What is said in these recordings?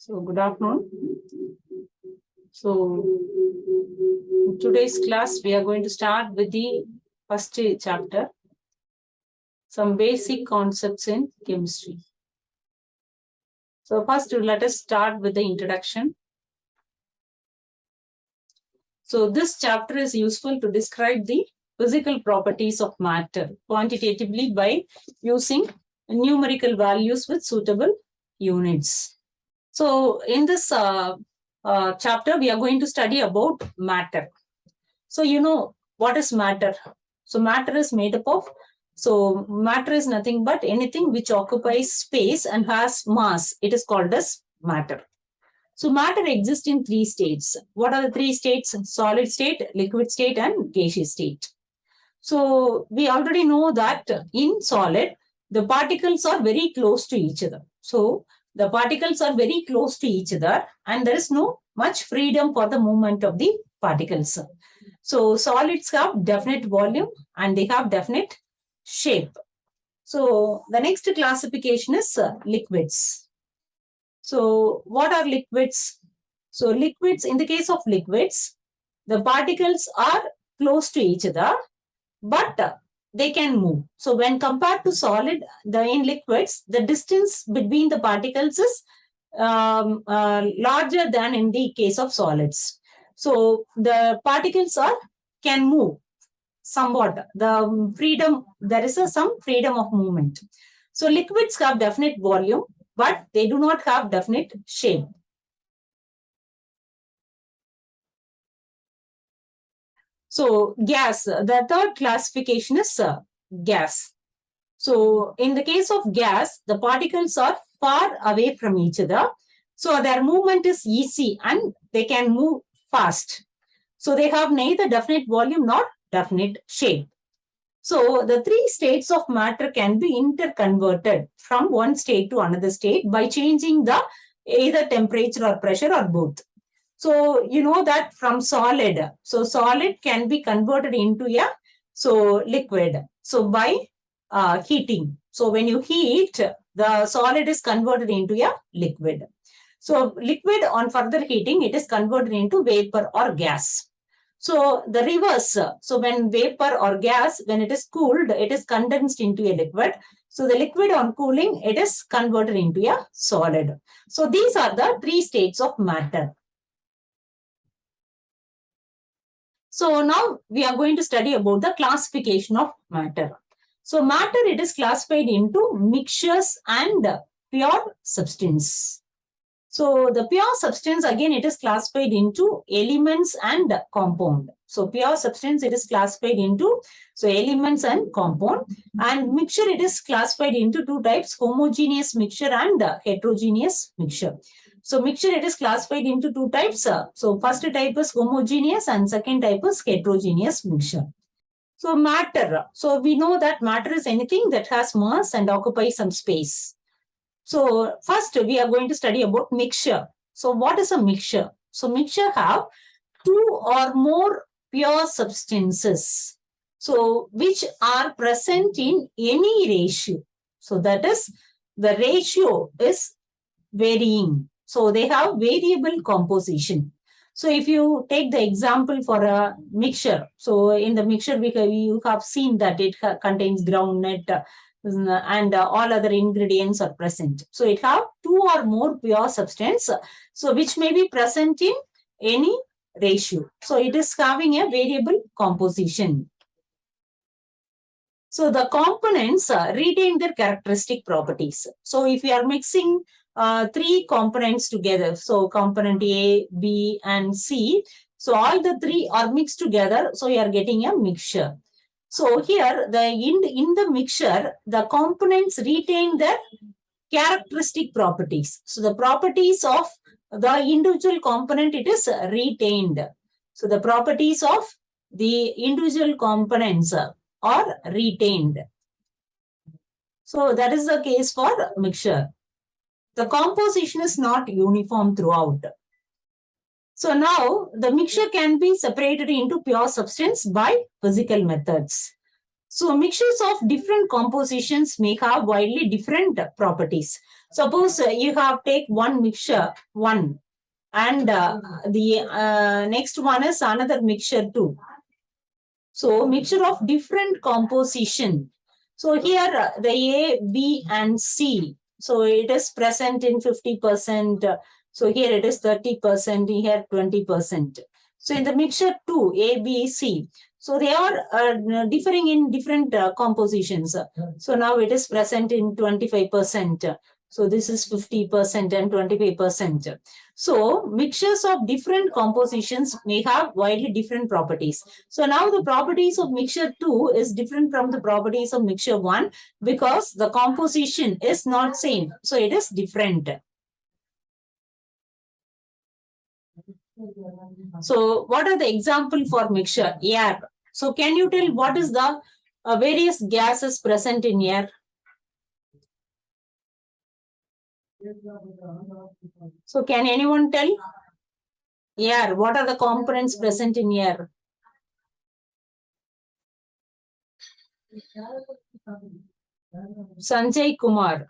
So, good afternoon. So, in today's class, we are going to start with the first chapter, some basic concepts in chemistry. So, first, let us start with the introduction. So, this chapter is useful to describe the physical properties of matter quantitatively by using numerical values with suitable units. So, in this chapter, we are going to study about matter. So, you know, what is matter? So, matter is made up of, so matter is nothing but anything which occupies space and has mass. It is called as matter. So, matter exists in three states. What are the three states? Solid state, liquid state, and gaseous state. So, we already know that in solid, the particles are very close to each other. So, the particles are very close to each other and there is no much freedom for the movement of the particles. So, solids have definite volume and they have definite shape. So, the next classification is liquids. So, what are liquids? So, liquids, in the case of liquids, the particles are close to each other, but they can move. So, when compared to solid, in liquids, the distance between the particles is larger than in the case of solids. So, the particles can move somewhat. The freedom, there is some freedom of movement. So, liquids have definite volume, but they do not have definite shape. So, gas, the third classification is gas. So, in the case of gas, the particles are far away from each other. So, their movement is easy and they can move fast. So, they have neither definite volume nor definite shape. So, the three states of matter can be interconverted from one state to another state by changing the either temperature or pressure or both. So, you know that from solid, so solid can be converted into a liquid. So, by heating. So, when you heat, the solid is converted into a liquid. So, liquid on further heating, it is converted into vapor or gas. So, the reverse. So, when vapor or gas, when it is cooled, it is condensed into a liquid. So, the liquid on cooling, it is converted into a solid. So, these are the three states of matter. So, now we are going to study about the classification of matter. So, matter, it is classified into mixtures and pure substance. So, the pure substance, again, it is classified into elements and compound. So, pure substance, it is classified into elements and compound. And mixture, it is classified into two types, homogeneous mixture and heterogeneous mixture. So, mixture, it is classified into two types. So, first type is homogeneous and second type is heterogeneous mixture. So, matter. So, we know that matter is anything that has mass and occupies some space. So, first we are going to study about mixture. So, what is a mixture? So, mixture have two or more pure substances. So, which are present in any ratio. So, that is, the ratio is varying. So, they have variable composition. So, if you take the example for a mixture, so in the mixture, you have seen that it contains groundnut, and all other ingredients are present. So, it have two or more pure substance, so which may be present in any ratio. So, it is having a variable composition. So, the components retain their characteristic properties. So, if you are mixing three components together, so component A, B, and C, so all the three are mixed together, so you are getting a mixture. So, here in the mixture, the components retain their characteristic properties. So, the properties of the individual component, it is retained. So, the properties of the individual components are retained. So, that is the case for mixture. The composition is not uniform throughout. So, now the mixture can be separated into pure substance by physical methods. So mixtures of different compositions may have widely different properties. Suppose you have take one mixture, one, and the next one is another mixture too. So mixture of different composition. So here the A, B and C. So it is present in 50%. So here it is 30%, here 20%. So in the mixture 2, A, B, C. So they are differing in different compositions. So now it is present in 25%. So this is 50% and 25%. So mixtures of different compositions may have widely different properties. So now the properties of mixture 2 is different from the properties of mixture 1 because the composition is not same. So it is different. So what are the example for mixture? Air. So can you tell what is the various gases present in air? So can anyone tell? Air. What are the components present in air? Sanjay Kumar.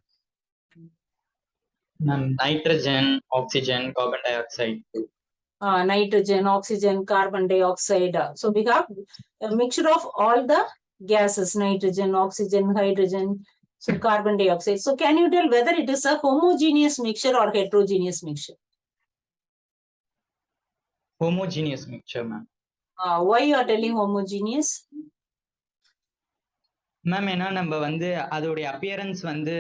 Nitrogen, oxygen, carbon dioxide. Nitrogen, oxygen, carbon dioxide. So we have a mixture of all the gases, nitrogen, oxygen, hydrogen, so carbon dioxide. So can you tell whether it is a homogeneous mixture or heterogeneous mixture? Homogeneous mixture, ma'am. Why you are telling homogeneous? Ma'am, ஏன்னா நம்ம வந்து அதோடைய appearance வந்து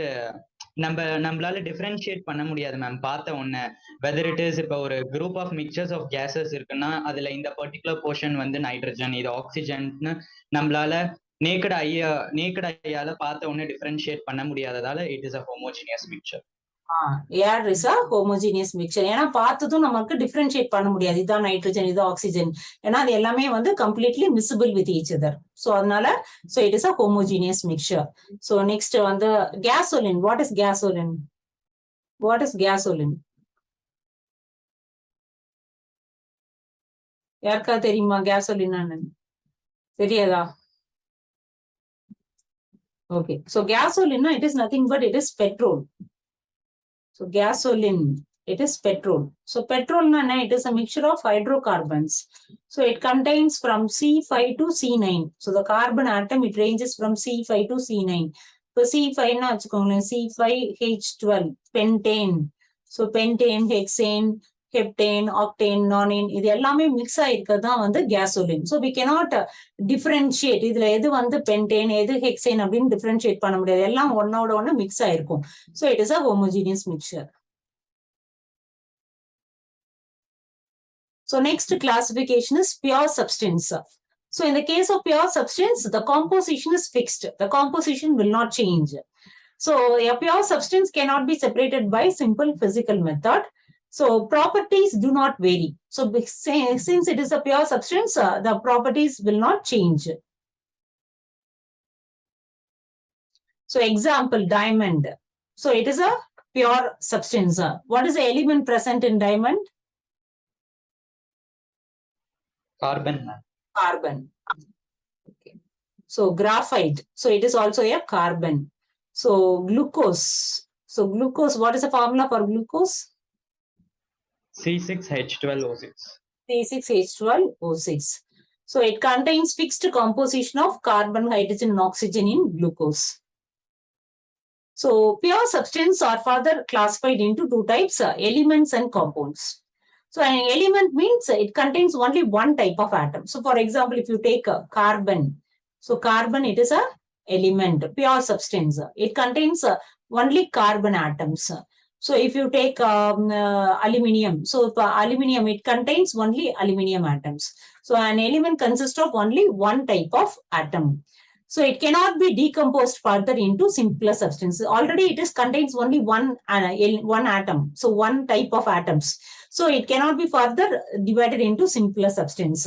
நம்மளால differentiate பண்ண முடியாது ma'am பார்த்த உடனே. வெதர் இட் இஸ் இப்போ ஒரு group of mixtures of gases இருக்குன்னா அதுல இந்த பர்டிகுலர் போர்ஷன் வந்து நைட்ரஜன், இது ஆக்சிஜன்னு நம்மளால நேக்கட் ஐயால பார்த்த உடனே டிஃபரன்ஷியேட் பண்ண முடியாததால it is a homogeneous mixture. Air is a homogeneous mixture. ஏன்னா பார்த்ததும் நமக்கு டிஃபரன்ஷியேட் பண்ண முடியாது, இதுதான் நைட்ரஜன், இது ஆக்சிஜன். ஏன்னா அது எல்லாமே வந்து completely miscible with each other. So அதனால so it is a homogeneous mixture. So next வந்து gasoline. What is gasoline? What is gasoline? யாருக்கா தெரியுமா கேசோலின்? தெரியாதா? ஓகே. ஸோ கேசோலின்னா it is nothing but it is petrol. So gasoline, it is petrol. So petrol, it is a mixture of hydrocarbons. So it contains from C5 to C9. So the carbon atom, it ranges from C5 to C9. So C5 C5H12, pentane. So pentane, hexane, heptane, octane, nonane, இது எல்லாமே mix ஆயிருக்கிறது தான் வந்து gasoline. So we cannot differentiate, இதுல எது வந்து pentane எது hexane அப்படின்னு டிஃபரன்ஷியேட் பண்ண முடியாது, எல்லாம் ஒன்னோட ஒன்று மிக்ஸ் ஆயிருக்கும். So it is a homogeneous mixer. So next classification is pure substance. So in the case of pure substance, the composition is fixed. The composition will not change. So a pure substance cannot be separated by simple physical method. So properties do not vary. So since it is a pure substance, the properties will not change. So example, diamond. So it is a pure substance. What is the element present in diamond? Carbon. Carbon. Okay. So graphite. So it is also a carbon. So glucose. So glucose, what is the formula for glucose? C6H12O6. C6H12O6. So it contains fixed composition of carbon, hydrogen, and oxygen in glucose. So pure substance are further classified into two types, elements and compounds. So an element means it contains only one type of atom. So for example, if you take a carbon, so carbon, it is a element, pure substance. It contains only carbon atoms. So if you take aluminium, so aluminium, it contains only aluminium atoms. So an element consists of only one type of atom. So it cannot be decomposed further into simpler substances. Already it is contains only one atom. So one type of atoms. So it cannot be further divided into simpler substance.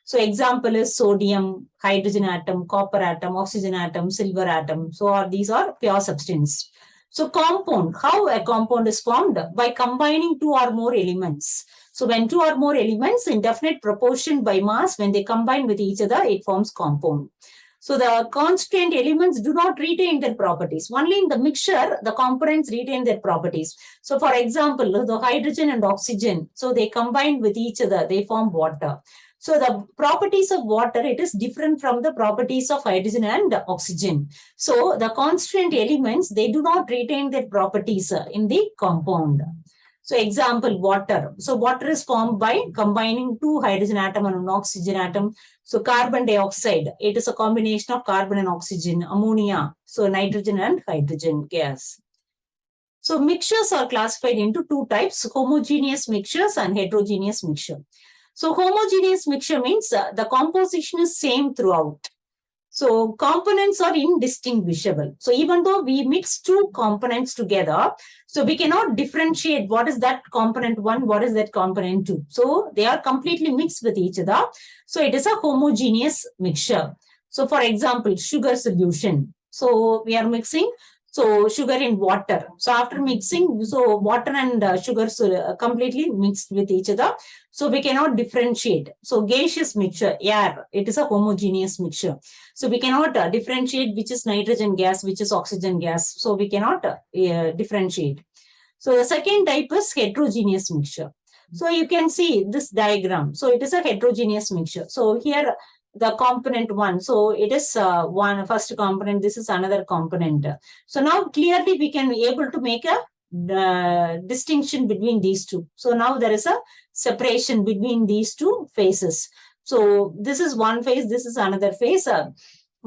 So example is sodium, hydrogen atom, copper atom, oxygen atom, silver atom. So these are pure substance. So compound, how a compound is formed? By combining two or more elements. So when two or more elements in definite proportion by mass, when they combine with each other, it forms compound. So the constituent elements do not retain their properties. Only in the mixture, the components retain their properties. So for example, the hydrogen and oxygen, so they combine with each other, they form water. So the properties of water, it is different from the properties of hydrogen and oxygen. So the constituent elements, they do not retain their properties in the compound. So example, water. So water is formed by combining two hydrogen atom and an oxygen atom. So carbon dioxide, it is a combination of carbon and oxygen. Ammonia, so nitrogen and hydrogen gas. So mixtures are classified into two types, homogeneous mixtures and heterogeneous mixture. So homogeneous mixture means the composition is same throughout. So components are indistinguishable. So even though we mix two components together, so we cannot differentiate what is that component one, what is that component two. So they are completely mixed with each other. So it is a homogeneous mixture. So for example, sugar solution. So we are mixing sugar in water. So after mixing, so water and sugar completely mixed with each other. So we cannot differentiate. So gaseous mixture, air, it is a homogeneous mixture. So we cannot differentiate which is nitrogen gas, which is oxygen gas. So we cannot differentiate. So the second type is heterogeneous mixture. So you can see this diagram. So it is a heterogeneous mixture. So here the component one. So it is one first component. This is another component. So now clearly we can be able to make a distinction between these two. So now there is a separation between these two phases. So this is one phase, this is another phase.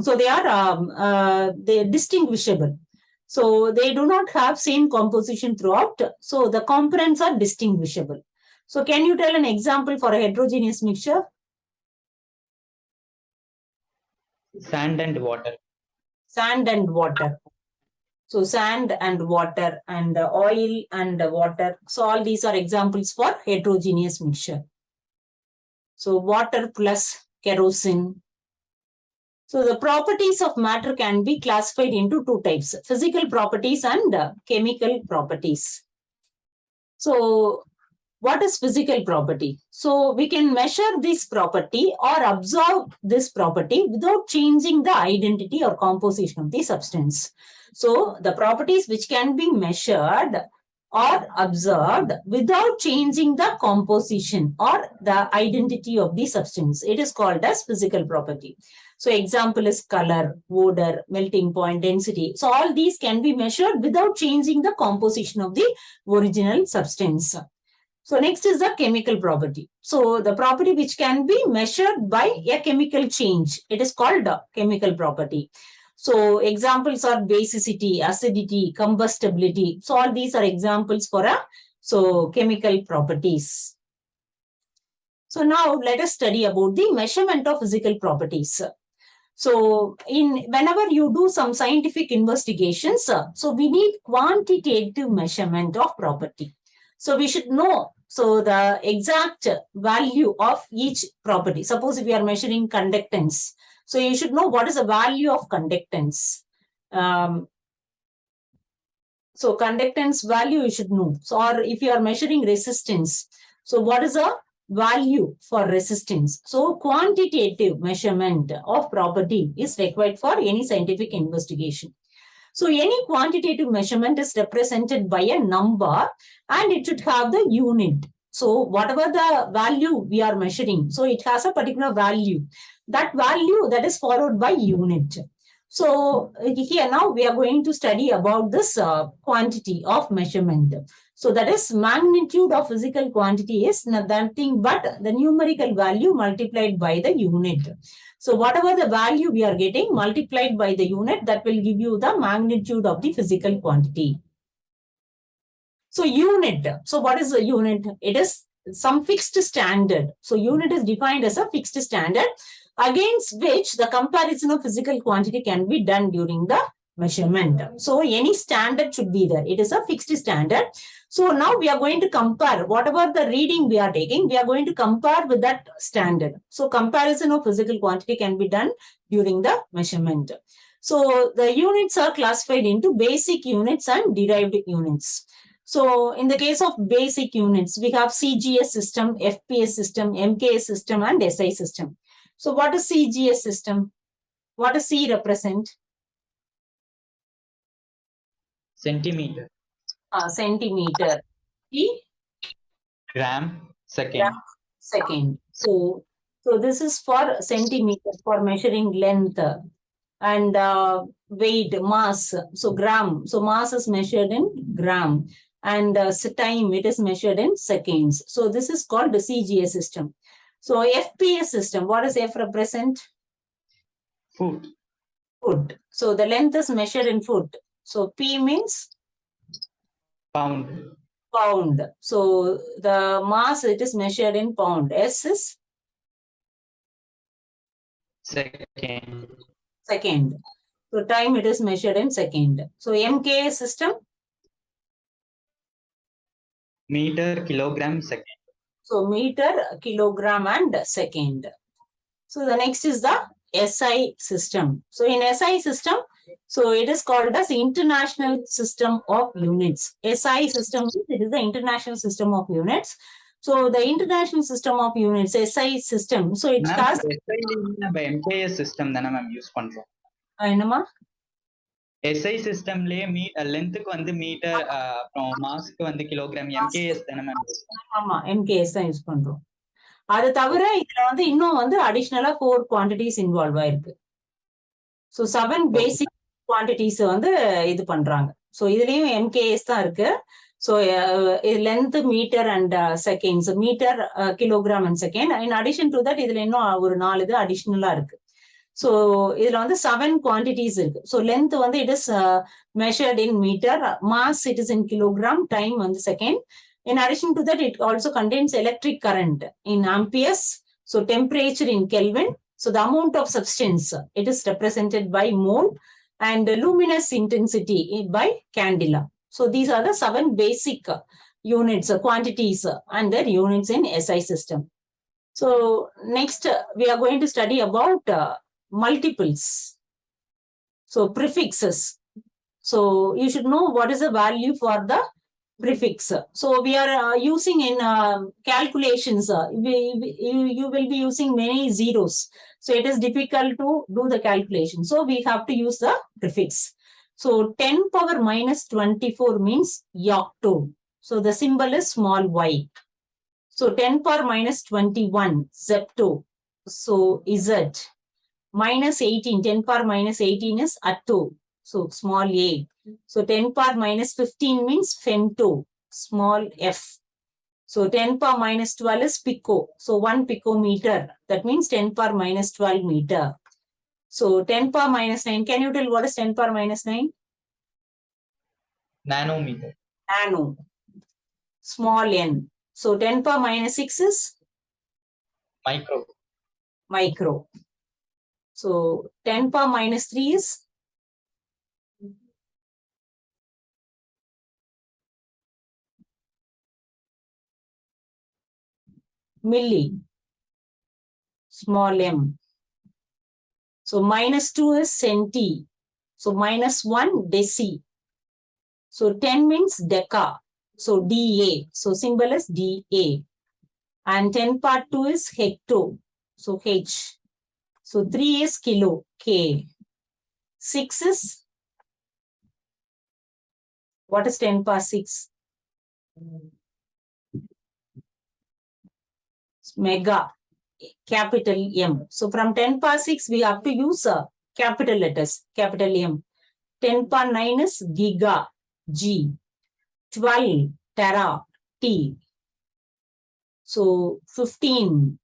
So they're distinguishable. So they do not have same composition throughout. So the components are distinguishable. So can you tell an example for a heterogeneous mixture? Sand and water. Sand and water. So sand and water and oil and water. So all these are examples for heterogeneous mixture. So water plus kerosene. So the properties of matter can be classified into two types, physical properties and chemical properties. So what is physical property? So we can measure this property or observe this property without changing the identity or composition of the substance. So the properties which can be measured or observed without changing the composition or the identity of the substance, it is called as physical property. So example is color, odor, melting point, density. So all these can be measured without changing the composition of the original substance. So next is the chemical property. So the property which can be measured by a chemical change, it is called a chemical property. So examples are basicity, acidity, combustibility. So all these are examples for chemical properties. So now let us study about the measurement of physical properties. So whenever you do some scientific investigations, so we need quantitative measurement of property. So we should know the exact value of each property. Suppose if we are measuring conductance, so you should know what is the value of conductance. So conductance value you should know. So or if you are measuring resistance, so what is the value for resistance? So quantitative measurement of property is required for any scientific investigation. So any quantitative measurement is represented by a number and it should have the unit. So whatever the value we are measuring, so it has a particular value. That value that is followed by unit. So here now we are going to study about this quantity of measurement. So that is magnitude of physical quantity is nothing but the numerical value multiplied by the unit. So whatever the value we are getting multiplied by the unit, that will give you the magnitude of the physical quantity. So unit. So what is a unit? It is some fixed standard. So unit is defined as a fixed standard against which the comparison of physical quantity can be done during the measurement. So any standard should be there. It is a fixed standard. So now we are going to compare whatever the reading we are taking, we are going to compare with that standard. So comparison of physical quantity can be done during the measurement. So the units are classified into basic units and derived units. So in the case of basic units, we have CGS system, FPS system, MKS system, and SI system. So what is CGS system? What does C represent? Centimeter. Centimeter. P? Gram. Second. Gram. Second. So this is for centimeter, for measuring length. And weight, mass, so gram. So mass is measured in gram. And time, it is measured in seconds. So this is called the CGS system. So FPS system, what does F represent? Foot. Foot. So the length is measured in foot. So P means? Pound. Pound. So the mass, it is measured in pound. S is? Second. Second. So time, it is measured in second. So MK system? Meter, kilogram, second. So meter, kilogram, and second. So the next is the SI system. So in SI system, so it is called as International System of Units. SI system, it is the International System of Units. So the International System of Units, SI system. So it has. MKS system தானே ma'am use பண்றோம். என்னமா? SI சிஸ்டம்லயே லென்த்துக்கு வந்து metre, அப்புறம் மாஸ்க்கு வந்து kilogram. MKS தானே ma'am? ஆமா, MKS தான் யூஸ் பண்றோம். அது தவிர இதுல வந்து இன்னும் வந்து அடிஷனலா 4 குவான்டிட்டிஸ் இன்வால்வ் ஆயிருக்கு. ஸோ 7 பேசிக் குவான்டிட்டிஸ் வந்து இது பண்றாங்க. ஸோ இதுலயும் MKS தான் இருக்கு. So length, metre and seconds, metre, kilogram and second. In addition to that இதுல இன்னும் ஒரு 4 இது அடிஷனலா இருக்கு. ஸோ இதுல வந்து 7 குவான்டிட்டிஸ் இருக்கு. ஸோ லென்த் வந்து it is measured in metre, mass it is in kilogram, time வந்து second. In addition to that, it also contains electric current in amperes. So temperature in Kelvin. So the amount of substance, it is represented by mole, and luminous intensity by candela. So these are the 7 basic units, quantities, and their units in SI system. So next, we are going to study about multiples. So prefixes. So you should know what is the value for the prefix. So we are using in calculations, you will be using many zeros. So it is difficult to do the calculation. So we have to use the prefix. So 10 power minus 24 means yocto. So the symbol is small y. So 10 power minus 21, zepto. So z. Minus 18, 10 power minus 18 is atto. So small a. So 10 power minus 15 means femto, small f. So 10 power minus 12 is pico. So 1 picometer. That means 10 power minus 12 meter. So 10 power minus 9. Can you tell what is 10 power minus 9? Nanometer. Nano. Small n. So 10 power minus 6 is? Micro. Micro. So 10 power minus 3 is? Milli. Small m. So minus 2 is centi. So minus 1 deci. So 10 means deca. So dA. So symbol is dA. And 10 part 2 is hecto. So H. So 3 is kilo. K. 6 is? What is 10 power 6? Mega. Capital M. So from 10 power 6, we have to use capital letters. Capital M. 10 power 9 is giga. G. 12. Tera. T. So 15.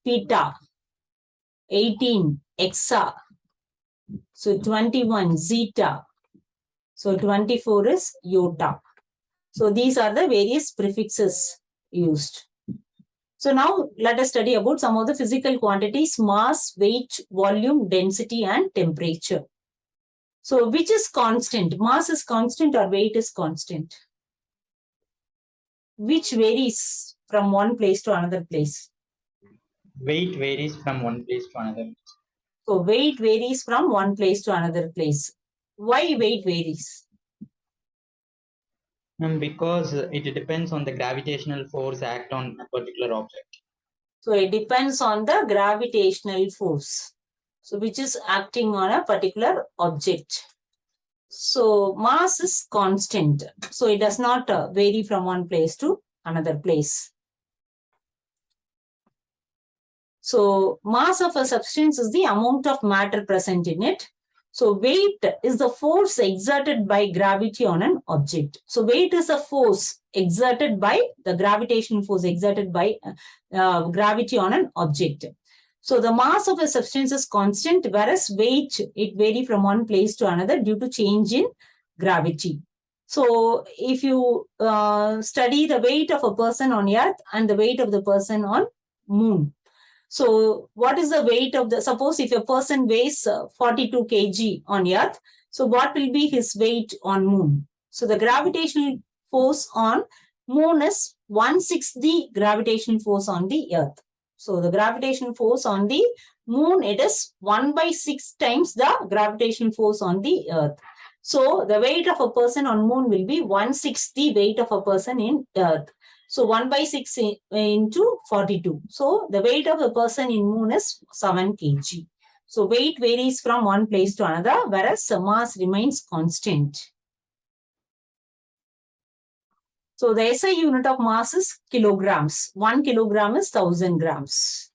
Peta. 18. Exa. So 21. Zeta. So 24 is iota. So these are the various prefixes used. So now let us study about some of the physical quantities: mass, weight, volume, density, and temperature. So which is constant? Mass is constant or weight is constant? Which varies from one place to another place? Weight varies from one place to another. So weight varies from one place to another place. Why weight varies? Because it depends on the gravitational force act on a particular object. So it depends on the gravitational force. So which is acting on a particular object. So mass is constant. So it does not vary from one place to another place. So mass of a substance is the amount of matter present in it. So weight is the force exerted by gravity on an object. So weight is a force exerted by the gravitational force exerted by gravity on an object. So the mass of a substance is constant, whereas weight, it vary from one place to another due to change in gravity. So if you study the weight of a person on Earth and the weight of the person on Moon. So what is the weight of the, suppose if a person weighs 42 kg on Earth, so what will be his weight on Moon? So the gravitational force on Moon is 1/6 the gravitational force on the Earth. So the gravitational force on the Moon, it is 1/6 times the gravitational force on the Earth. So the weight of a person on Moon will be 1/6 the weight of a person in Earth. So 1/6 into 42. So the weight of a person in Moon is 7 kg. So weight varies from one place to another, whereas the mass remains constant. So the SI unit of mass is kilograms. 1 kilogram is 1000 grams.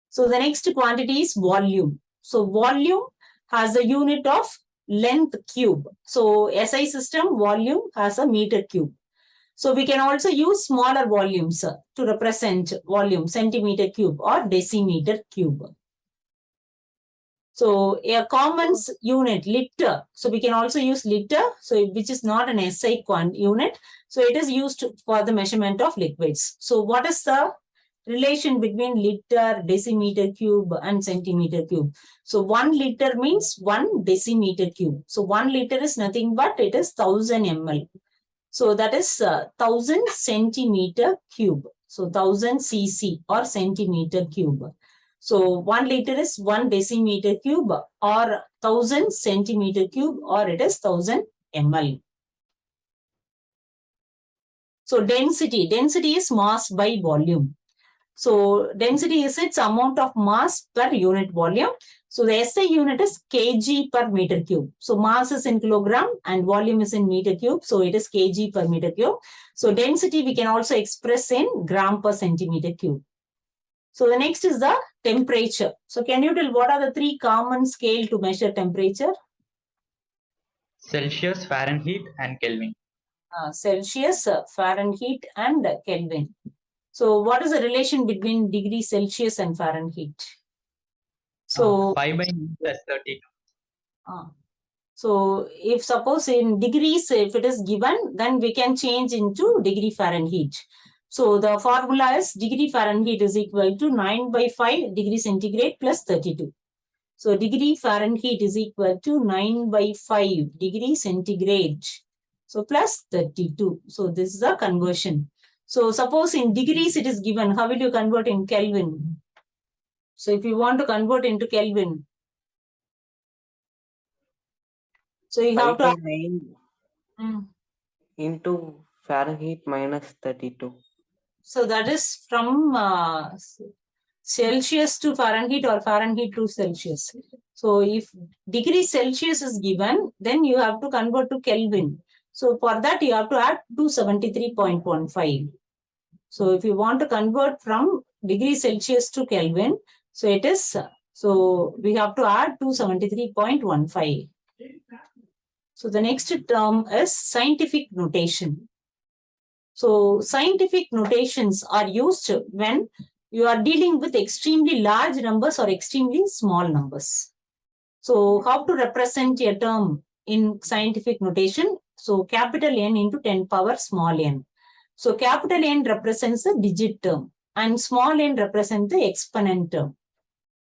So the next quantity is volume. So volume has a unit of length cube. So SI system volume has a meter cube. So we can also use smaller volumes to represent volume, centimeter cube or decimeter cube. So a common unit, liter. So we can also use liter, so which is not an SI unit. So it is used for the measurement of liquids. So what is the relation between liter, decimeter cube and centimeter cube? So 1 liter means 1 decimeter cube. So 1 liter is nothing but it is 1000 ml. So that is 1000 centimeter cube. So 1000 cc or centimeter cube. So 1 liter is 1 decimeter cube or 1000 centimeter cube or it is 1000 ml. So density. Density is mass by volume. So density is its amount of mass per unit volume. So the SI unit is kg per meter cube. So mass is in kilogram and volume is in meter cube. So it is kg per meter cube. So density we can also express in gram per centimeter cube. So the next is the temperature. So can you tell what are the 3 common scale to measure temperature? Celsius, Fahrenheit, and Kelvin. Celsius, Fahrenheit, and Kelvin. So what is the relation between degree Celsius and Fahrenheit? So 5/9 plus 32. So if suppose in degrees, if it is given, then we can change into degree Fahrenheit. So the formula is degree Fahrenheit is equal to 9/5 degree centigrade plus 32. So degree Fahrenheit is equal to 9/5 degree centigrade. So plus 32. So this is a conversion. So suppose in degrees it is given, how will you convert in Kelvin? So if you want to convert into Kelvin, so you have to 5/9 into Fahrenheit minus 32. So that is from Celsius to Fahrenheit or Fahrenheit to Celsius. So if degree Celsius is given, then you have to convert to Kelvin. So for that you have to add 273.15. So if you want to convert from degree Celsius to Kelvin, so it is, so we have to add 273.15. So the next term is scientific notation. So scientific notations are used when you are dealing with extremely large numbers or extremely small numbers. So how to represent a term in scientific notation? So capital N into 10 power small n. So capital N represents the digit term and small n represents the exponent term.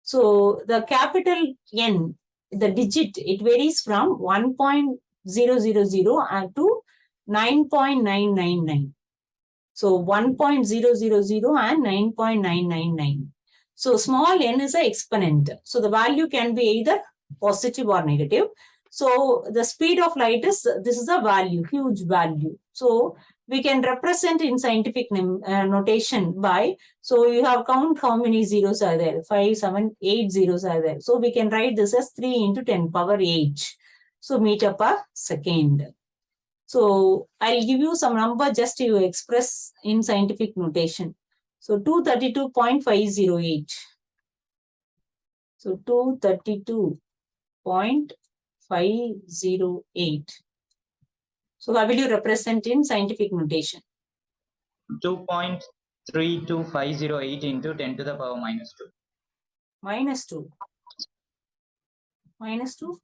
So the capital N, the digit, it varies from 1.000 to 9.999. So 1.000 and 9.999. So small n is an exponent. So the value can be either positive or negative. So the speed of light is, this is a value, huge value. So we can represent in scientific notation by, so you have count how many zeros are there, 5, 7, 8 zeros are there. So we can write this as 3 into 10 power 8. So meter per second. So I'll give you some number just to express in scientific notation. So 232.508. So 232.508. So how will you represent in scientific notation? 2.32508 into 10 to the power minus 2. Minus 2. Minus 2.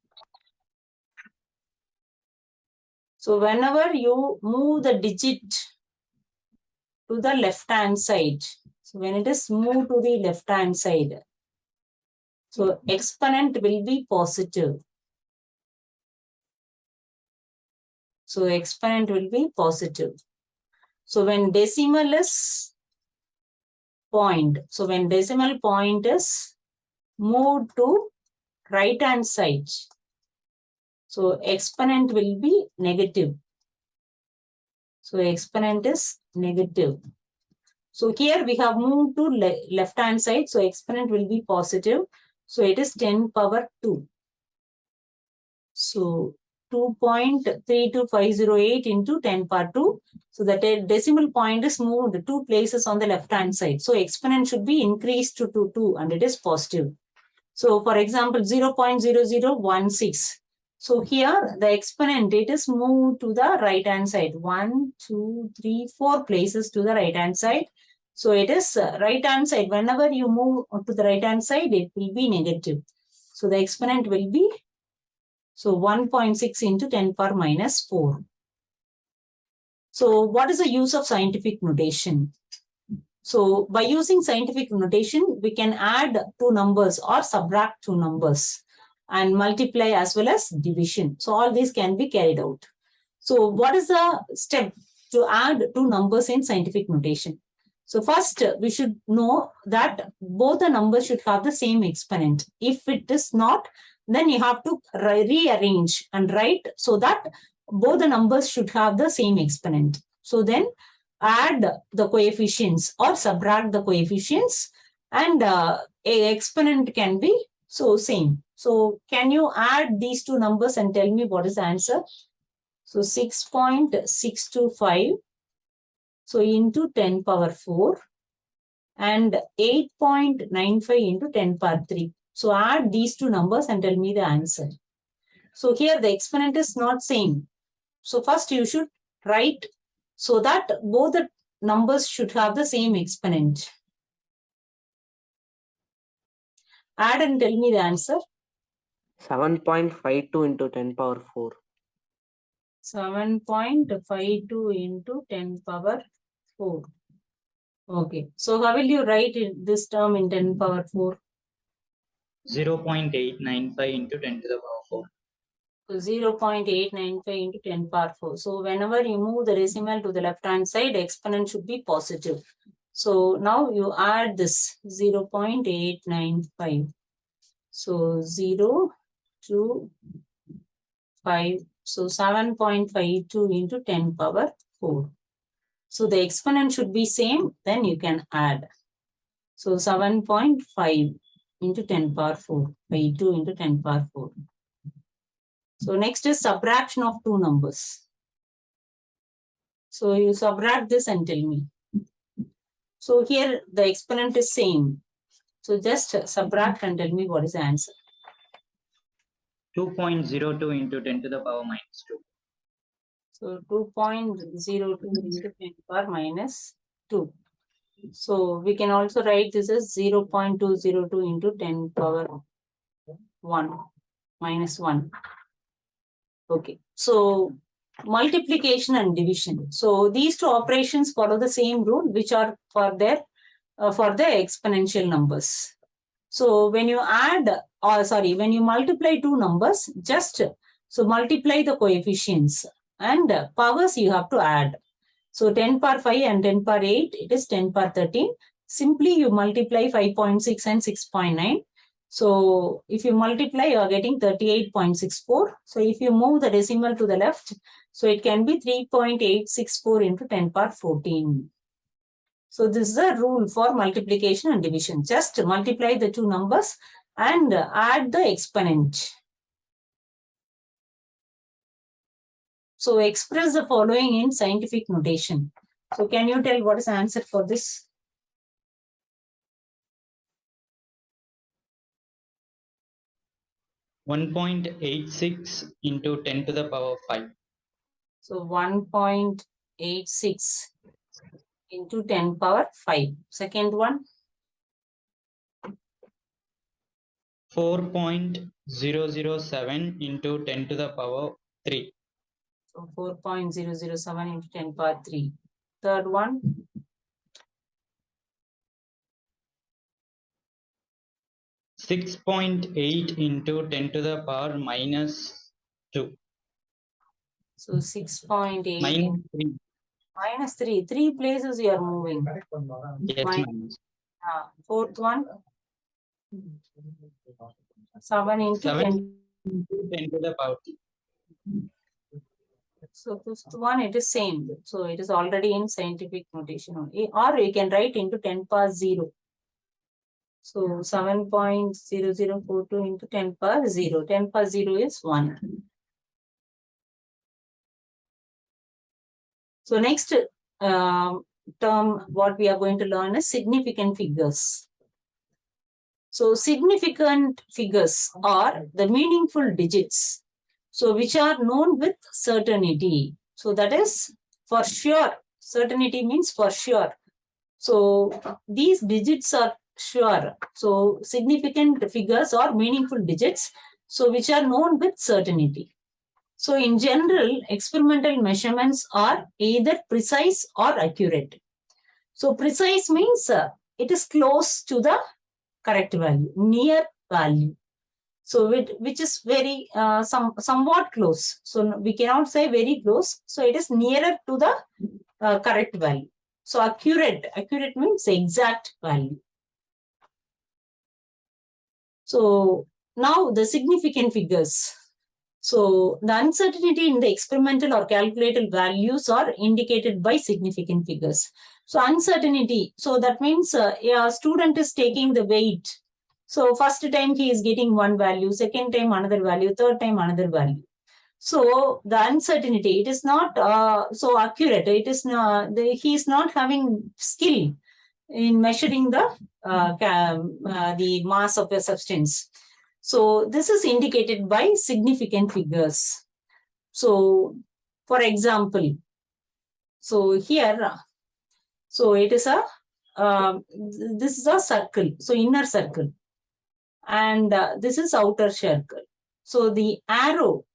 So whenever you move the digit to the left hand side, so when it is moved to the left hand side, so exponent will be positive. So exponent will be positive. So when decimal is point, so when decimal point is moved to right hand side, so exponent will be negative. So exponent is negative. So here we have moved to left hand side, so exponent will be positive. So it is 10 power 2. So 2.32508 into 10 power 2. So the decimal point is moved 2 places on the left hand side. So exponent should be increased to 2 and it is positive. So for example, 0.0016. So here the exponent, it is moved to the right hand side. 1, 2, 3, 4 places to the right hand side. So it is right hand side. Whenever you move to the right hand side, it will be negative. So the exponent will be, so 1.6 into 10 power minus 4. So what is the use of scientific notation? So by using scientific notation, we can add two numbers or subtract two numbers and multiply as well as division. So all these can be carried out. So what is the step to add two numbers in scientific notation? So first, we should know that both the numbers should have the same exponent. If it is not, then you have to rearrange and write so that both the numbers should have the same exponent. So then add the coefficients or subtract the coefficients, and a exponent can be so same. So can you add these two numbers and tell me what is the answer? So 6.625, so into 10 power 4 and 8.95 into 10 power 3. So add these two numbers and tell me the answer. So here the exponent is not same. So first you should write so that both the numbers should have the same exponent. Add and tell me the answer. 7.52 into 10 power 4. 7.52 into 10 power 4. Okay. So how will you write this term in 10 power 4? 0.895 into 10 to the power 4. So 0.895 into 10 power 4. So whenever you move the decimal to the left hand side, exponent should be positive. So now you add this 0.895. So 0, 2, 5. So 7.52 into 10 power 4. So the exponent should be same, then you can add. So 7.5 into 10 power 4, 52 into 10 power 4. So next is subtraction of two numbers. So you subtract this and tell me. So here the exponent is same. So just subtract and tell me what is the answer. 2.02 into 10 to the power minus 2. So 2.02 into 10 power minus 2. So we can also write this as 0.202 into 10 power 1 minus 1. Okay. So multiplication and division. So these two operations follow the same rule, which are for the exponential numbers. So when you when you multiply two numbers, just so multiply the coefficients and powers you have to add. So 10 power 5 and 10 power 8, it is 10 power 13. Simply you multiply 5.6 and 6.9. So if you multiply, you are getting 38.64. So if you move the decimal to the left, so it can be 3.864 into 10 power 14. So this is a rule for multiplication and division. Just multiply the two numbers and add the exponent. So express the following in scientific notation. So can you tell what is the answer for this? (1.86 into 10 to the power 5). So 1.86 into 10 power 5. Second one. 4.007 into 10 to the power 3. So 4.007 into 10 power 3. Third one. 6.8 into 10 to the power minus 2. So 6.8 minus 3. minus 3. 3 places you are moving. Yes, ma'am. Fourth one. 7 into 7 10. into 10 to the power 3. So fifth one, it is same. So it is already in scientific notation only. Or you can write into 10 power 0. So 7.0042 into 10 power 0. 10 power 0 is 1. So next term, what we are going to learn is significant figures. So significant figures are the meaningful digits. So which are known with certainty. So that is for sure. Certainty means for sure. So these digits are sure. So significant figures or meaningful digits. So which are known with certainty. So in general, experimental measurements are either precise or accurate. So precise means it is close to the correct value, near value. So which is very somewhat close. So we cannot say very close. So it is nearer to the correct value. So accurate means exact value. So now the significant figures. So the uncertainty in the experimental or calculated values are indicated by significant figures. So uncertainty, so that means a student is taking the weight. So first time he is getting one value, second time another value, third time another value. So the uncertainty, it is not so accurate. It is not, he is not having skill in measuring the mass of a substance. So this is indicated by significant figures. So for example, so here, so it is a, this is a circle, so inner circle, and this is outer circle. So the arrow,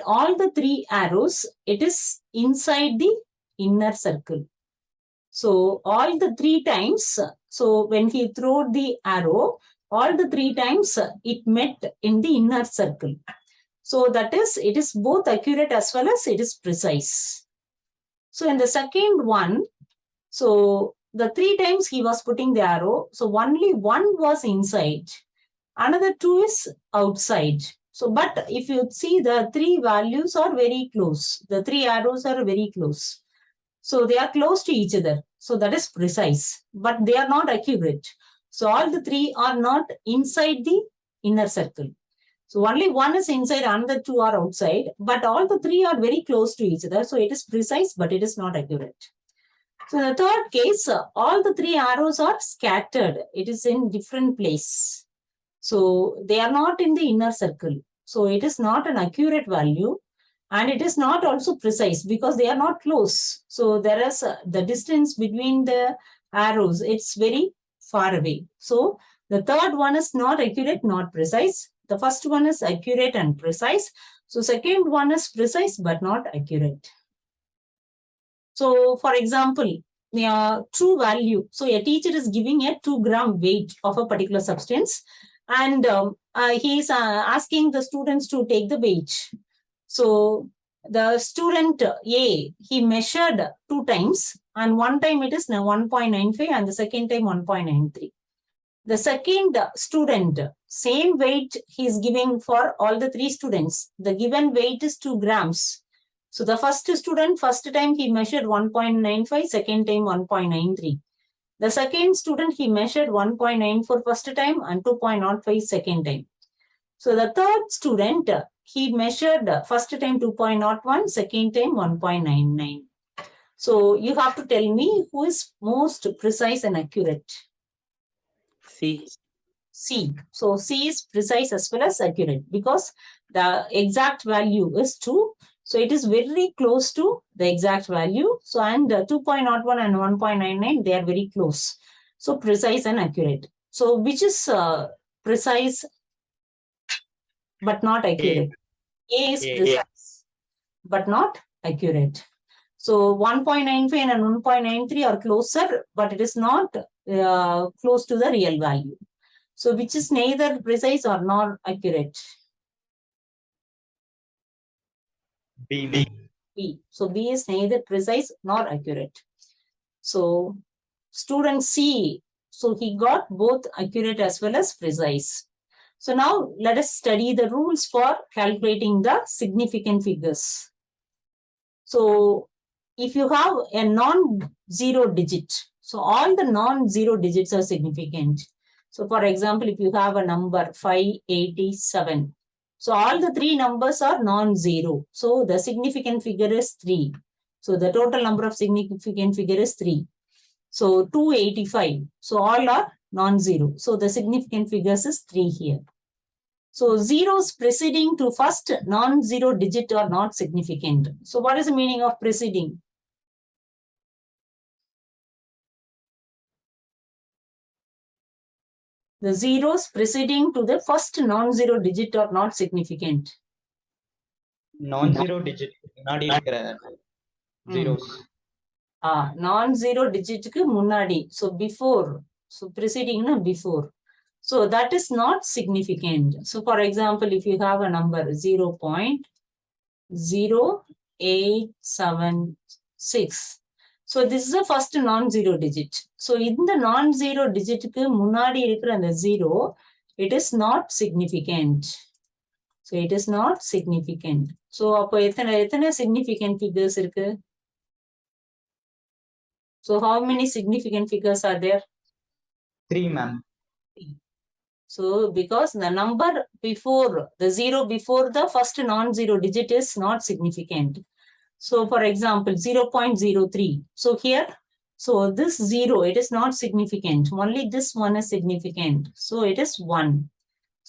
all the three arrows, it is inside the inner circle. So all the three times, so when he threw the arrow, all the three times it met in the inner circle. So that is, it is both accurate as well as it is precise. So in the second one, so the three times he was putting the arrow, so only one was inside, another two is outside. So, but if you see, the three values are very close. The three arrows are very close. So they are close to each other. So that is precise, but they are not accurate. So all the three are not inside the inner circle. So only one is inside, another two are outside, but all the three are very close to each other. So it is precise, but it is not accurate. So in the third case, all the three arrows are scattered. It is in different place. So they are not in the inner circle. So it is not an accurate value. And it is not also precise because they are not close. So there is the distance between the arrows. It's very far away. So the third one is not accurate, not precise. The first one is accurate and precise. So second one is precise but not accurate. So for example, true value. So a teacher is giving a 2-gram weight of a particular substance, and he is asking the students to take the weight. So the student A, he measured 2 times, and one time it is 1.95 and the second time 1.93. The second student, same weight he is giving for all the 3 students. The given weight is 2 grams. So the first student, first time he measured 1.95, second time 1.93. The second student, he measured 1.94 first time and 2.05 second time. So the third student, he measured first time 2.01, second time 1.99. So you have to tell me who is most precise and accurate. C. C. So C is precise as well as accurate because the exact value is 2. So it is very close to the exact value. So and 2.01 and 1.99, they are very close. So precise and accurate. So which is precise but not accurate? A is precise but not accurate. So 1.95 and 1.93 are closer, but it is not close to the real value. So which is neither precise or not accurate? B. B. So B is neither precise nor accurate. So student C, so he got both accurate as well as precise. So now let us study the rules for calculating the significant figures. So if you have a non-zero digit, so all the non-zero digits are significant. So for example, if you have a number 587, so all the 3 numbers are non-zero. So the significant figure is 3. So the total number of significant figure is 3. So 285. So all are non-zero. So the significant figures is 3 here. So zeros preceding to first non-zero digit are not significant. So what is the meaning of preceding? The zeros preceding to the first non-zero digit are not significant. Non-zero digit முன்னாடி இருக்கிற zeros. Non-zero digit க்கு முன்னாடி. So before. So preceding na before. So that is not significant. So for example, if you have a number 0.0876. So this is the first non-zero digit. So in the non-zero digit க்கு முன்னாடி இருக்கிற அந்த 0, it is not significant. So it is not significant. So அப்போ எத்தனை significant figures இருக்கு? So how many significant figures are there? 3, ma'am. So because the number before, the 0 before the first non-zero digit is not significant. So for example, 0.03. So here, so this 0, it is not significant. Only this one is significant. So it is 1.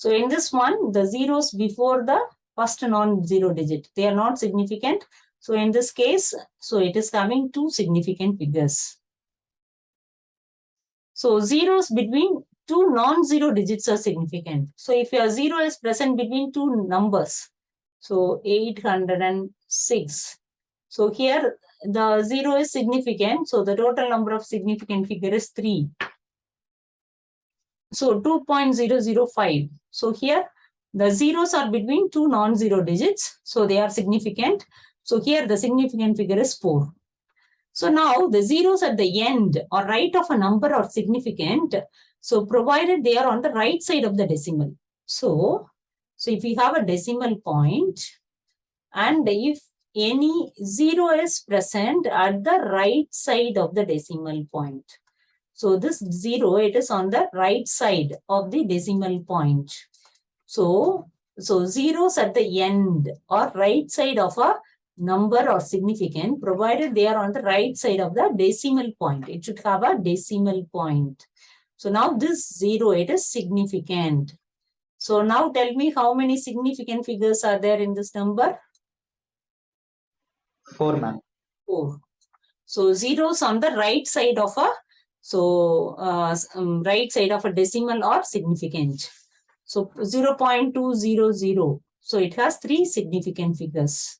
So in this one, the zeros before the first non-zero digit, they are not significant. So in this case, so it is having 2 significant figures. So zeros between 2 non-zero digits are significant. So if your 0 is present between 2 numbers, so 806. So here the 0 is significant. So the total number of significant figure is 3. So 2.005. So here the zeros are between 2 non-zero digits. So they are significant. So here the significant figure is 4. So now the zeros at the end or right of a number are significant. So provided they are on the right side of the decimal. So if you have a decimal point and if any 0 is present at the right side of the decimal point. So this 0, it is on the right side of the decimal point. So zeros at the end or right side of a number or significant provided they are on the right side of the decimal point. It should have a decimal point. So now this 0, it is significant. So now tell me how many significant figures are there in this number? 4, ma'am. 4. So zeros on the right side of a right side of a decimal are significant. So 0.200. So it has 3 significant figures.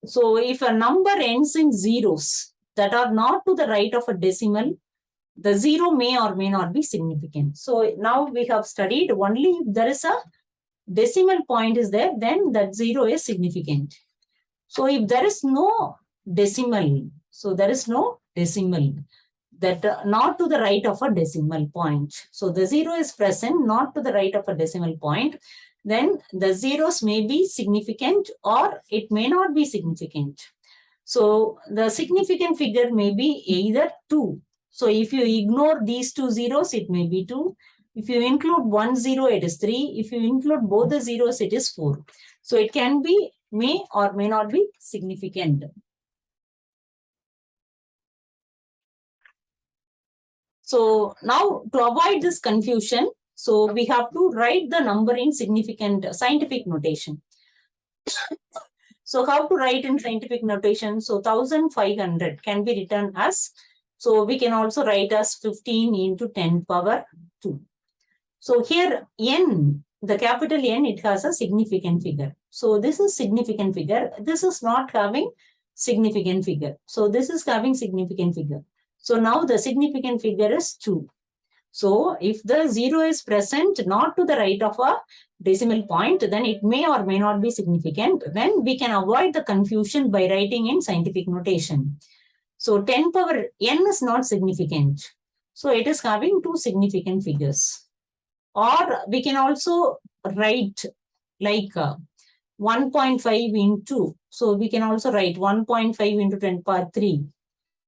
So if a number ends in zeros that are not to the right of a decimal, the 0 may or may not be significant. So now we have studied only if there is a decimal point is there, then that 0 is significant. So if there is no decimal, that not to the right of a decimal point. So the 0 is present not to the right of a decimal point. Then the zeros may be significant or it may not be significant. So the significant figure may be either 2. So if you ignore these two zeros, it may be 2. If you include 1 0, it is 3. If you include both the zeros, it is 4. So it can be, may or may not be significant. So now to avoid this confusion, so we have to write the number in significant scientific notation. So how to write in scientific notation? So 1500 can be written as, so we can also write as 15 into 10 power 2. So here n, the capital N, it has a significant figure. So this is significant figure. This is not having significant figure. So this is having significant figure. So now the significant figure is 2. So if the 0 is present not to the right of a decimal point, then it may or may not be significant. Then we can avoid the confusion by writing in scientific notation. So 10 power n is not significant. So it is having two significant figures. Or we can also write like 1.5 into, so we can also write 1.5 into 10 power 3.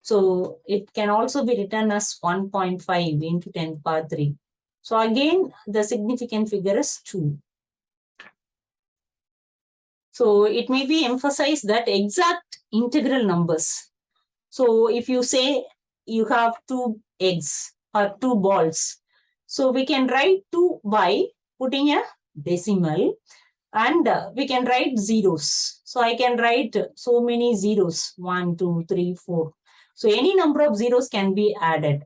So it can also be written as 1.5 into 10 power 3. So again, the significant figure is 2. So it may be emphasized that exact integral numbers. So if you say you have 2 eggs or 2 balls, so we can write 2 by putting a decimal, and we can write zeros. So I can write so many zeros, 1, 2, 3, 4. So any number of zeros can be added.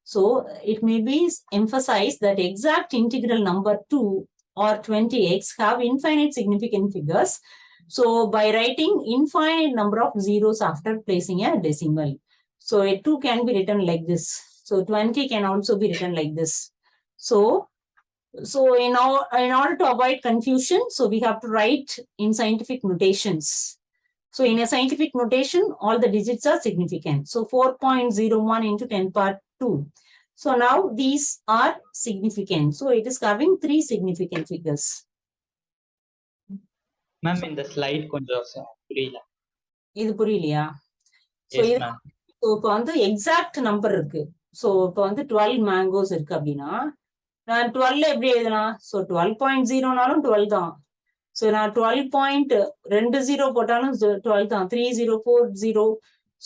So it may be emphasized that exact integral number 2 or 20x have infinite significant figures. So by writing infinite number of zeros after placing a decimal. So a 2 can be written like this. So 20 can also be written like this. So in order to avoid confusion, so we have to write in scientific notations. So in a scientific notation, all the digits are significant. So 4.01 into 10 power 2. So now these are significant. So it is having 3 significant figures. Ma'am, in the slide கொஞ்சம் புரியல. இது புரியலையா? So Yes, இது ma'am. so இப்போ வந்து exact number இருக்கு. So இப்போ வந்து 12 mangoes இருக்கு அப்படின்னா நான் 12 எப்படி எழுதலாம்? So 12.0நாலும் 12 தான். So நான் 12.20 போட்டாலும் 12 தான். 3040.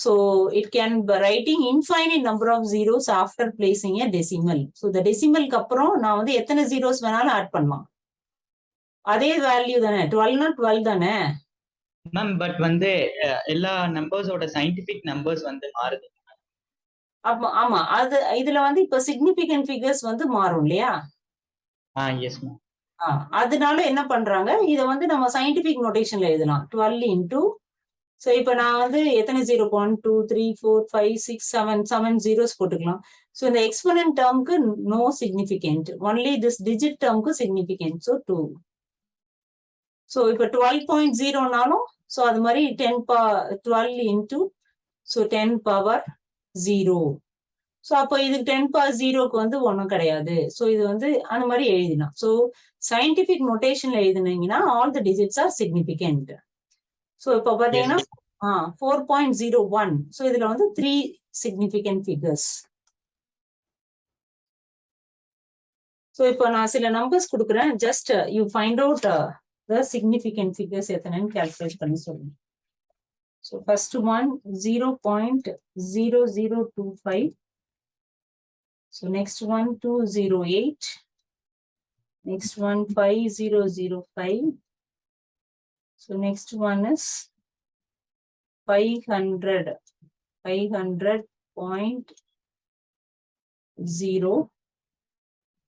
So it can be writing infinite number of zeros after placing a decimal. So the decimal க்கு அப்புறம் நான் வந்து எத்தனை zeros வேணாலும் ஆட் பண்ணலாம். அதே வேல்யூ தானே, 12னா 12 தானே. மேம் பட் வந்து எல்லா நம்பர்ஸோட சயின்டிபிக் நம்பர்ஸ் வந்து மாறுது. ஆமா, அது இதுல வந்து இப்ப சிக்னிபிகன்ட் ஃபிகர்ஸ் வந்து மாறும் இல்லையா? Yes ma'am. அதனால என்ன பண்றாங்க, இத வந்து நம்ம சயின்டிபிக் நோட்டேஷன்ல எழுதலாம். 12 இன்டூ, ஸோ இப்போ நான் வந்து எத்தனை 0 1 2 3 4 5 6 7 zeros போட்டுக்கலாம். ஸோ இந்த எக்ஸ்போனன்ட் டேர்முக்கு no significant, only this digit டேர்முக்கு சிக்னிஃபிகண்ட். ஸோ 2. ஸோ இப்போ 12.0நாலும் ஸோ அது மாதிரி 12 இன்டூ, ஸோ 10 பவர் 0. ஸோ அப்போ இதுக்கு 10 பவர் 0க்கு வந்து ஒன்றும் கிடையாது. ஸோ இது வந்து அந்த மாதிரி எழுதினா. ஸோ சயின்டிபிக் நோட்டேஷன்ல எழுதினீங்கன்னா all the digits are significant. So இப்போ பார்த்தீங்கன்னா 4.01. ஸோ இதுல வந்து 3 significant figures. ஸோ இப்போ நான் சில நம்பர்ஸ் கொடுக்குறேன், just you find out the significant figures எத்தனைன்னு கால்குலேட் பண்ணி சொல்லுங்க. So first one 0.0025. So next one 208. Next one 5005. So next one is 500.0.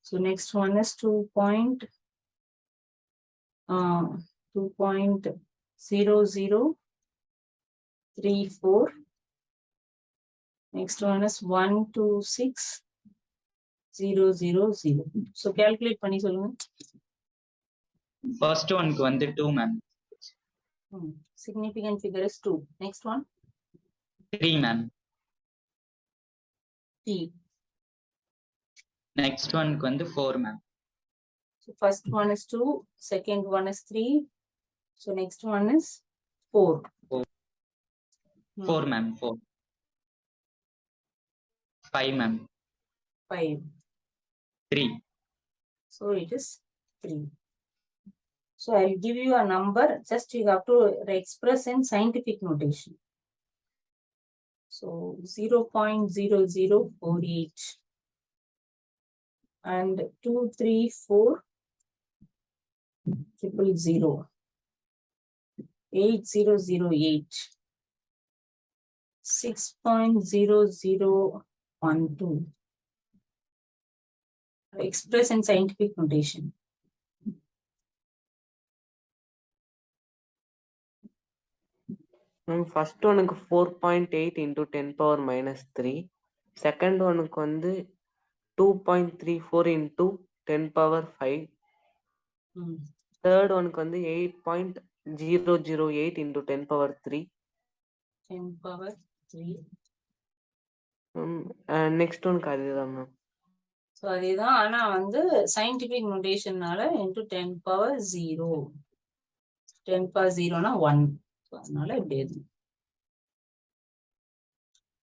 So next one is 2.0034. Next one is 126,000. So calculate பண்ணி சொல்லுங்க. First one க்கு வந்து 2 ma'am. Significant figure is 2. Next one 3 ma'am. T. Next one வந்து 4 ma'am. So first one is 2, second one is 3. So next one is 4. 4 ma'am. 4. 5 ma'am. 5. 3. So it is 3. So I'll give you a number, just you have to express in scientific notation. So 0.0048 and 234,000, 8008, 6.0012. Express in scientific notation. First one 4.8 into 10 power minus 3. Second one 2.34 into 10 power 5. Third one 8.008 into 10 power 3. 10 power 3. And next one அதுதான் ma'am. So அதுதான், ஆனா scientific notationனால into 10 power 0. 10 power 0 னா 1. So அதனால இப்படி எழுதணும்.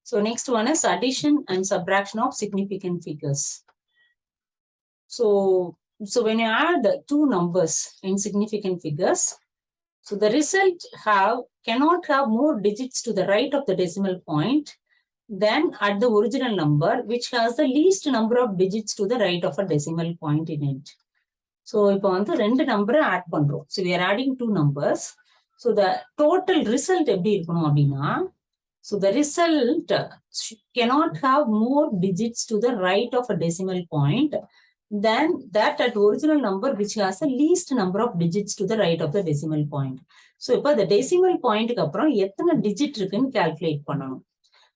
So next one is addition and subtraction of significant figures. So when you add two numbers in significant figures, so the result cannot have more digits to the right of the decimal point than at the original number, which has the least number of digits to the right of a decimal point in it. So இப்போ ரெண்டு நம்பரை add பண்றோம். So we are adding two numbers. So the total result எப்படி இருக்கணும் அப்படின்னா, so the result cannot have more digits to the right of a decimal point than that at original number which has the least number of digits to the right of the decimal point. So இப்போ the decimal pointக்கு அப்புறம் எத்தனை digit இருக்குன்னு calculate பண்ணணும்.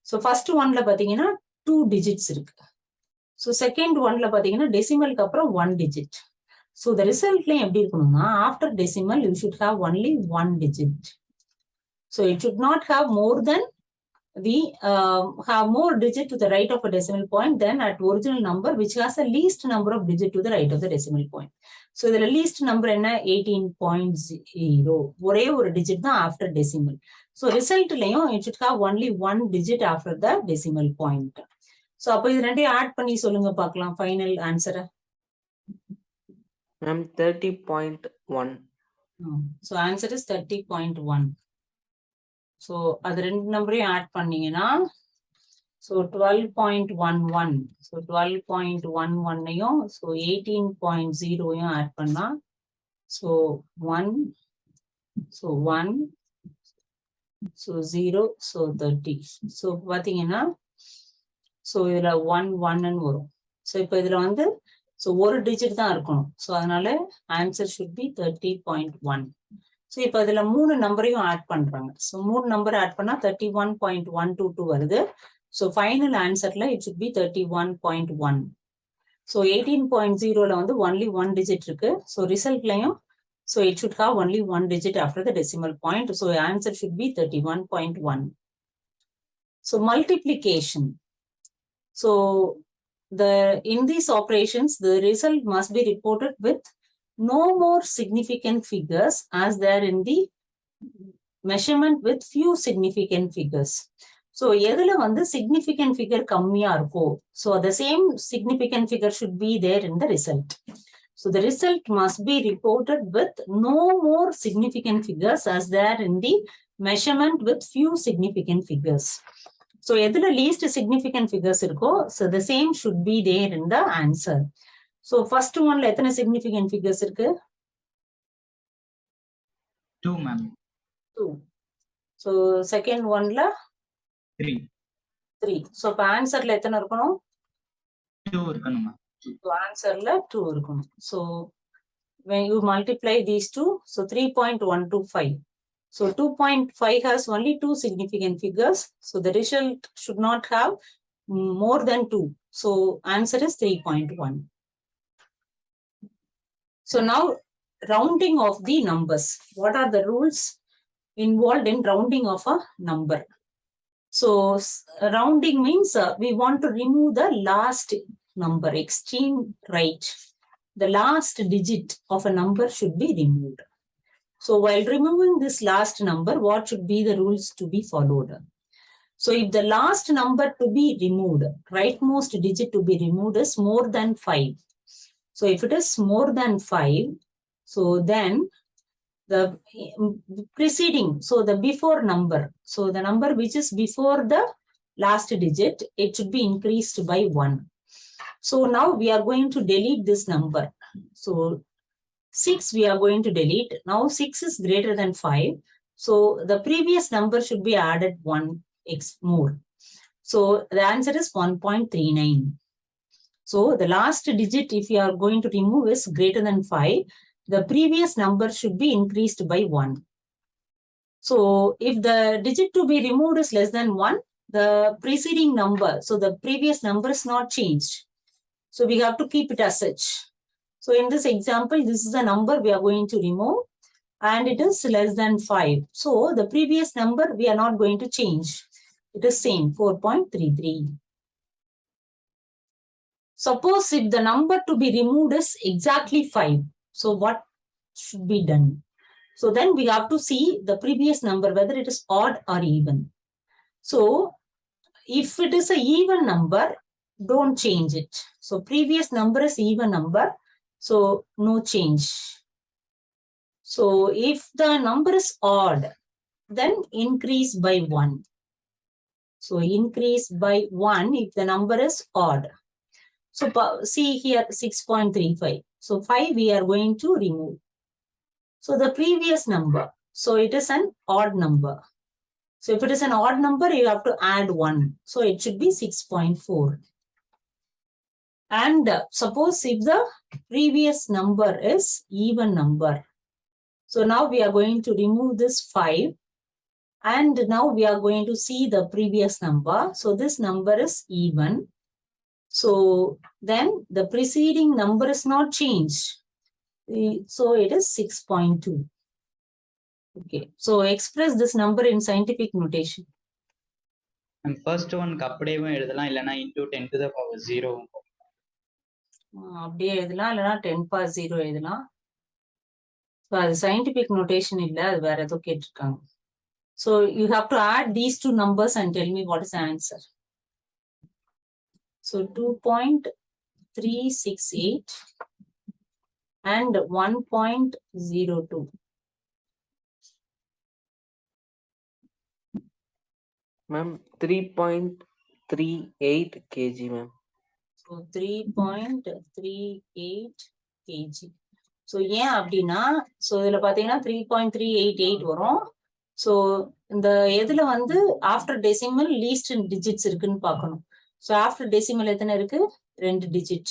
So first oneல பாத்தீங்கன்னா 2 digits இருக்கு. So second oneல பாத்தீங்கன்னா decimalக்கு அப்புறம் 1 digit. So the resultல எப்படி இருக்கணும்னா, after decimal you should have only 1 digit. So it should not have more than have more digit to the right of a decimal point than at original number which has the least number of digit to the right of the decimal point. So the least number என்ன 18.0, ஒரே ஒரு digit தான் after decimal. So resultலயும் it should have only 1 digit after the decimal point. So அப்போ இது ரெண்டையும் add பண்ணி சொல்லுங்க பார்க்கலாம் ஃபைனல் ஆன்சரை. Ma'am 30.1. So answer is 30.1. So அது ரெண்டு நம்பரையும் ஆட் பண்ணீங்கன்னா, so 12.11. So 12.11ஐயும் so 18.0ஐயும் ஆட் பண்ணா, so 1, so 1, so 0, so 30. So பாத்தீங்கன்னா, so இதுல 1 1ன்னு வரும். So இப்போ இதுல so ஒரு டிஜிட் தான் இருக்கணும். So அதனால ஆன்சர் should be 30.1. So இப்போ இதுல மூணு நம்பரையும் ஆட் பண்றாங்க. So மூணு நம்பர் ஆட் பண்ணா 31.122 வருது. So ஃபைனல் ஆன்சர்ல it should be 31.1. So 18.0ல only one digit இருக்கு. So ரிசல்ட்லயும் so it should have only one digit after the decimal point. So answer should be 31.1. So multiplication. So in these operations, the result must be reported with no more significant figures as there in the measurement with few significant figures. So எதுல significant figure கம்மியா இருக்கோ, so the same significant figure should be there in the result. So the result must be reported with no more significant figures as there in the measurement with few significant figures. So எதுல least significant figures இருக்கோ, so the same should be there in the answer. So first oneல எத்தனை significant figures இருக்கு? 2 ma'am. 2. So second oneல 3. 3. So இப்ப answerல எத்தனை இருக்கணும்? 2 இருக்கணும் ma'am. So answerல 2 இருக்கணும். So when you multiply these two, so 3.125. So 2.5 has only two significant figures. So the result should not have more than 2. So answer is 3.1. So now rounding of the numbers. What are the rules involved in rounding of a number? So rounding means we want to remove the last number, extreme right. The last digit of a number should be removed. So while removing this last number, what should be the rules to be followed? So if the last number to be removed, rightmost digit to be removed is more than 5. So if it is more than 5, so then the preceding, so the before number, so the number which is before the last digit, it should be increased by 1. So now we are going to delete this number. So 6 we are going to delete. Now 6 is greater than 5. So the previous number should be added 1 x more. So the answer is 1.39. So the last digit, if you are going to remove, is greater than 5. The previous number should be increased by 1. So if the digit to be removed is less than 1, the preceding number, so the previous number is not changed. So we have to keep it as such. So in this example, this is the number we are going to remove and it is less than 5. So the previous number we are not going to change. It is same, 4.33. Suppose if the number to be removed is exactly 5. So what should be done? So then we have to see the previous number, whether it is odd or even. So if it is an even number, don't change it. So previous number is even number. So no change. So if the number is odd, then increase by 1. So increase by 1 if the number is odd. So see here 6.35. So 5 we are going to remove. So the previous number, so it is an odd number. So if it is an odd number, you have to add 1. So it should be 6.4. And suppose if the previous number is even number. So now we are going to remove this 5. And now we are going to see the previous number. So this number is even. So then the preceding number is not changed. So it is 6.2. Okay. So express this number in scientific notation. And first one அப்படியேவும் எழுதலாம் இல்லனா into 10 to the power 0. அப்படியே எழுதலாம் இல்லனா 10 power 0 எழுதலாம். So அது scientific notation இல்ல, அது வேற ஏதோ கேட்டிருக்காங்க. So you have to add these two numbers and tell me what is the answer. So 2.368 and 1.02. Ma'am, 3.38 kg, ma'am. So 3.38 kg. So ஏன் அப்படின்னா, so இதுல பாத்தீங்கன்னா 3.388 வரும். So இந்த எதுல வந்து after decimal least digits இருக்குன்னு பார்க்கணும். So after decimal எத்தனை இருக்கு? 2 digit.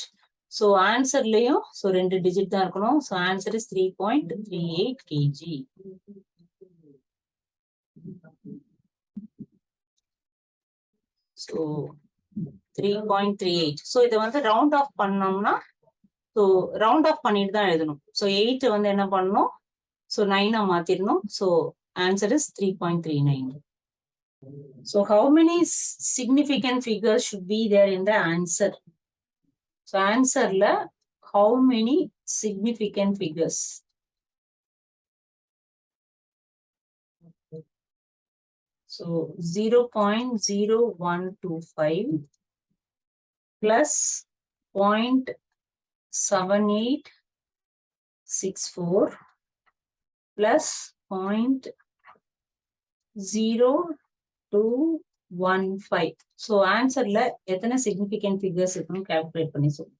So answerலயும் so 2 digit தான் இருக்கணும். So answer is 3.38 kg. So 3.38. So இதை வந்து round off பண்ணோம்னா, so round off பண்ணிட்டு தான் எழுதணும். So 8 வந்து என்ன பண்ணணும்? So 9 மாத்திரணும். So answer is 3.39. So how many significant figures should be there in the answer? So answer la how many significant figures? So 0.0125 plus 0.7864 plus 0.0215. So answer la எத்தனை significant figures இருக்குன்னு calculate பண்ணி சொல்லு.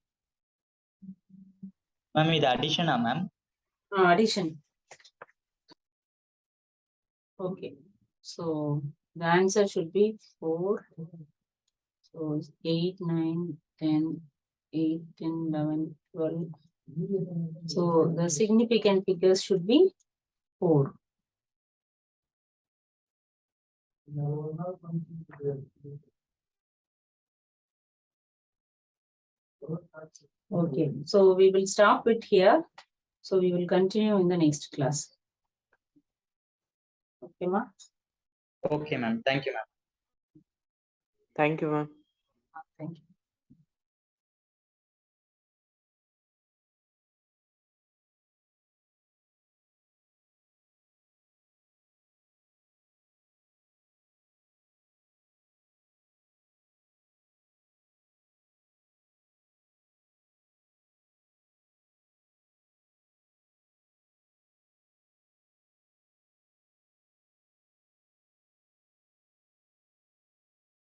Ma'am இது அடிஷனா ma'am? Addition. Okay. So the answer should be 4. So 8, 9, 10, 8, 10, 11, 12. So the significant figures should be 4. Okay, so we will stop it here. So we will continue in the next class. Okay, ma? Okay, ma'am. Thank you, ma'am. Thank you, ma'am. Thank you.